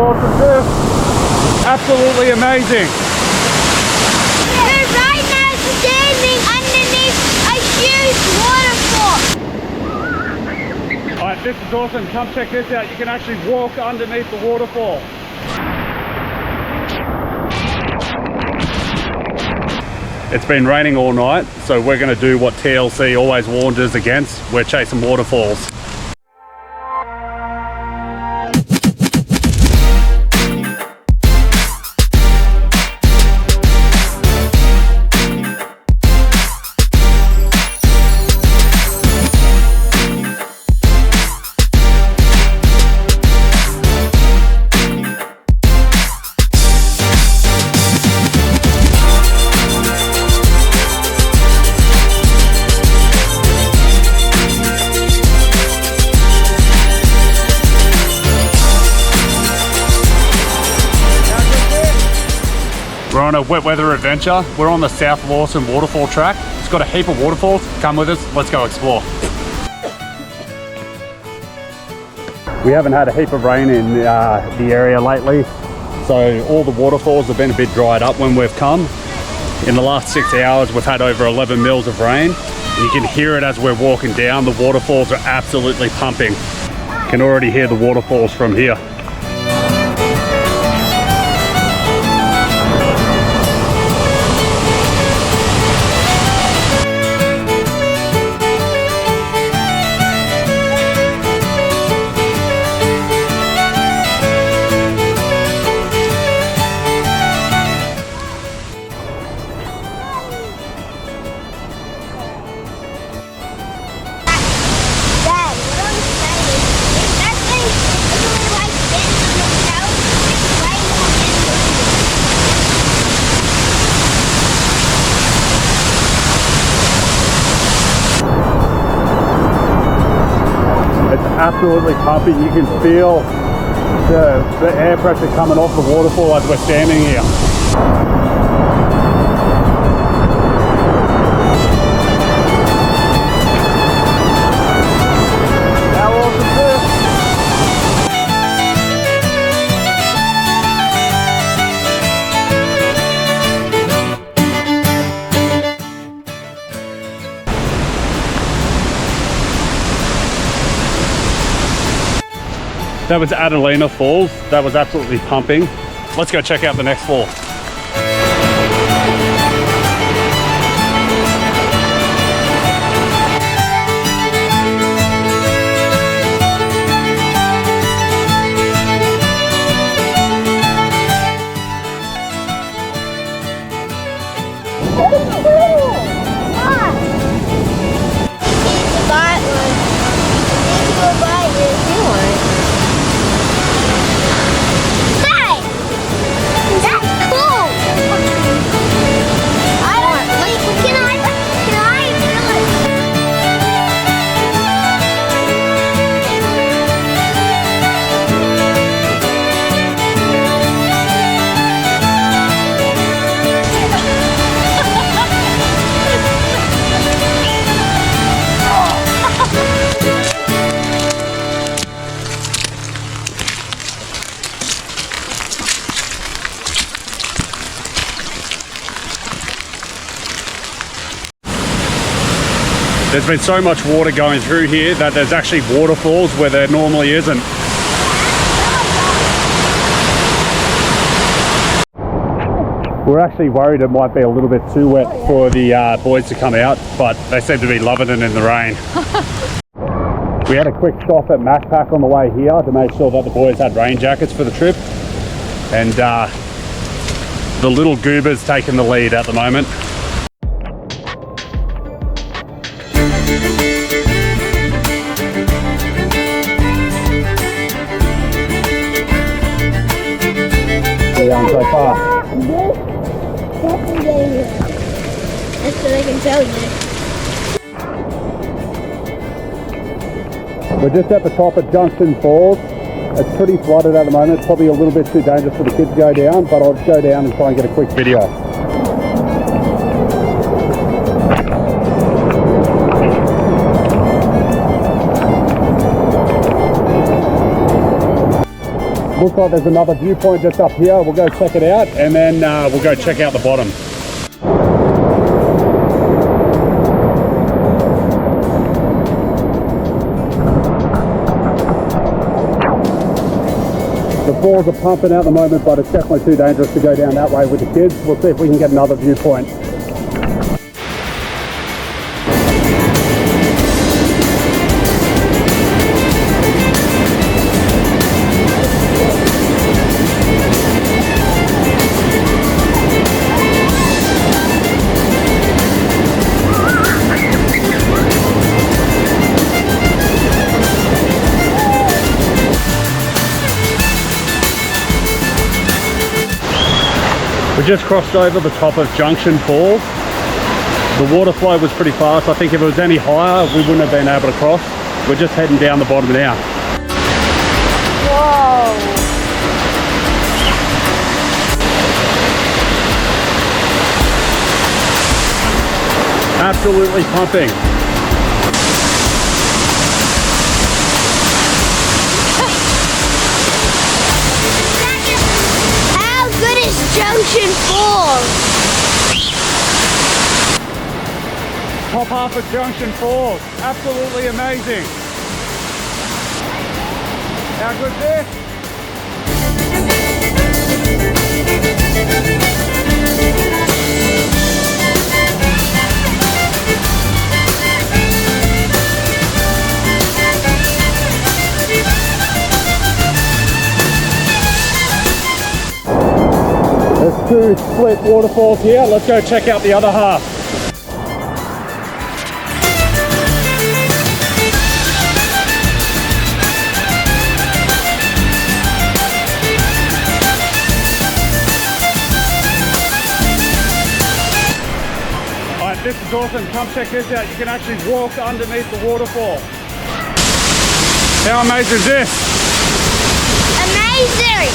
awesome too. Absolutely amazing. We're right now standing underneath a huge waterfall. Alright, this is awesome. Come check this out. You can actually walk underneath the waterfall. It's been raining all night, so we're going to do what TLC always warned us against. We're chasing waterfalls. We're on a wet weather adventure. We're on the South Lawson Waterfall track. It's got a heap of waterfalls. Come with us, let's go explore. We haven't had a heap of rain in the area lately, so all the waterfalls have been a bit dried up when we've come. In the last 6 hours, we've had over 11 mils of rain. And you can hear it as we're walking down. The waterfalls are absolutely pumping. You can already hear the waterfalls from here. Absolutely pumping. You can feel the air pressure coming off the waterfall as we're standing here. How awesome is this? That was Adelina Falls. That was absolutely pumping. Let's go check out the next fall. There's been so much water going through here that there's actually waterfalls where there normally isn't. We're actually worried it might be a little bit too wet for the boys to come out, but they seem to be loving it in the rain. We had a quick stop at Macpac on the way here to make sure that the boys had rain jackets for the trip. And the little goober's taking the lead at the moment. So far. That's what I can tell you. We're just at the top of Junction Falls. It's pretty flooded at the moment. It's probably a little bit too dangerous for the kids to go down, but I'll just go down and try and get a quick video. Looks like there's another viewpoint just up here. We'll go check it out, and then we'll go check out the bottom. The falls are pumping at the moment, but it's definitely too dangerous to go down that way with the kids. We'll see if we can get another viewpoint. We just crossed over the top of Junction Falls. The water flow was pretty fast. I think if it was any higher, we wouldn't have been able to cross. We're just heading down the bottom now. Whoa. Absolutely pumping. Junction Falls. Top half of Junction Falls. Absolutely amazing. How good this? There's two split waterfalls here. Let's go check out the other half. Alright, this is awesome. Come check this out. You can actually walk underneath the waterfall. How amazing is this? Amazing!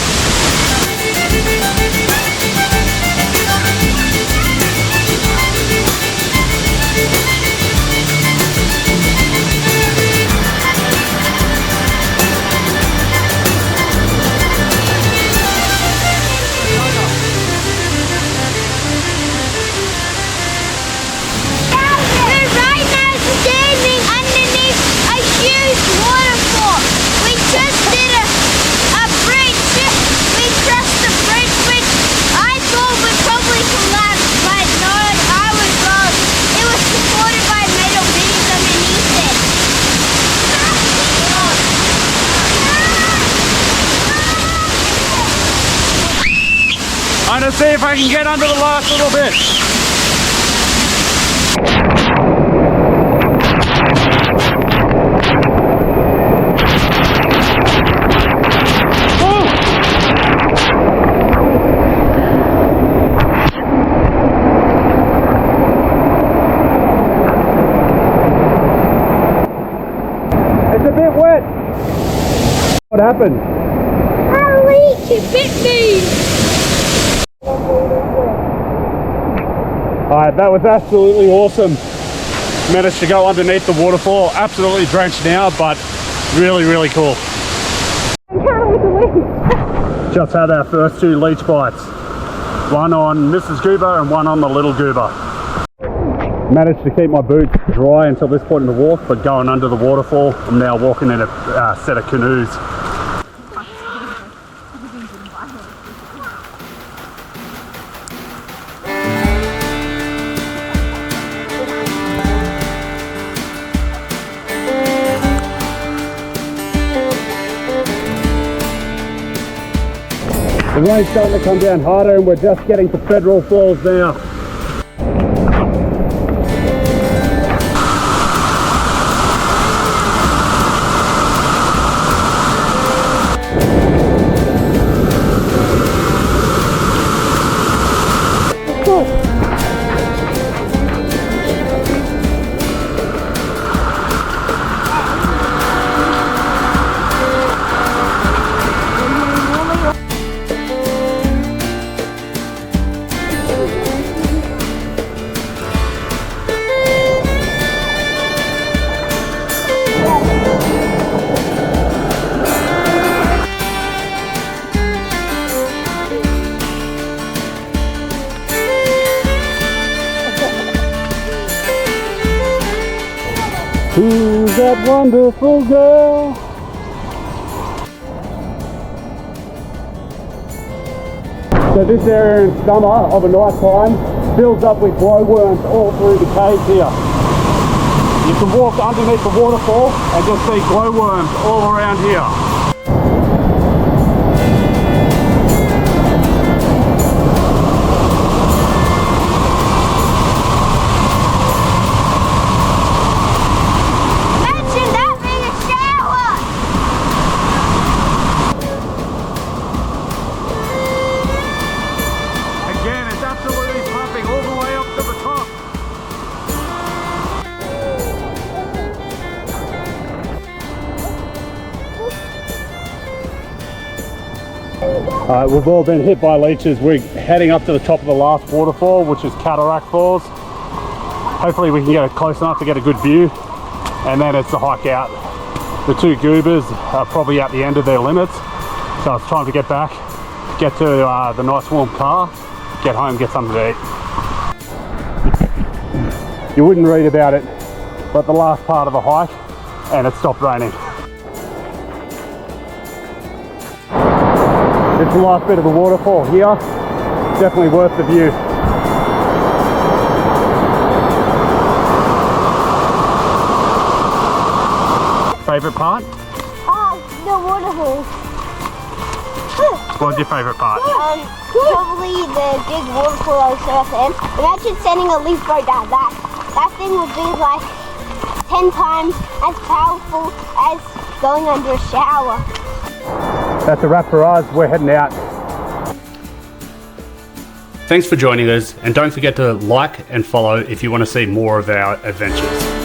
I'm gonna see if I can get under the last little bit. Oh! It's a bit wet. What happened? A leech, it bit me. Alright, that was absolutely awesome. Managed to go underneath the waterfall. Absolutely drenched now, but really, really cool. Just had our first two leech bites. One on Mrs. Goober and one on the little Goober. Managed to keep my boots dry until this point in the walk, but going under the waterfall, I'm now walking in a set of canoes. The rain's starting to come down harder and we're just getting to Federal Falls now. Who's that wonderful girl? So this area in summer of a night time fills up with glowworms all through the cave here. You can walk underneath the waterfall and just see glowworms all around here. Alright, we've all been hit by leeches. We're heading up to the top of the last waterfall, which is Cataract Falls. Hopefully we can get close enough to get a good view, and then it's the hike out. The two goobers are probably at the end of their limits, so it's time to get back, get to the nice warm car, get home, get something to eat. You wouldn't read about it, but the last part of the hike, and it stopped raining. It's the last bit of the waterfall here. Definitely worth the view. Favourite part? The waterfall. What's your favourite part? Probably the big waterfall on South End. Imagine sending a leaf boat down that. That thing would be like 10 times as powerful as going under a shower. That's a wrap for us. We're heading out. Thanks for joining us, and don't forget to like and follow if you want to see more of our adventures.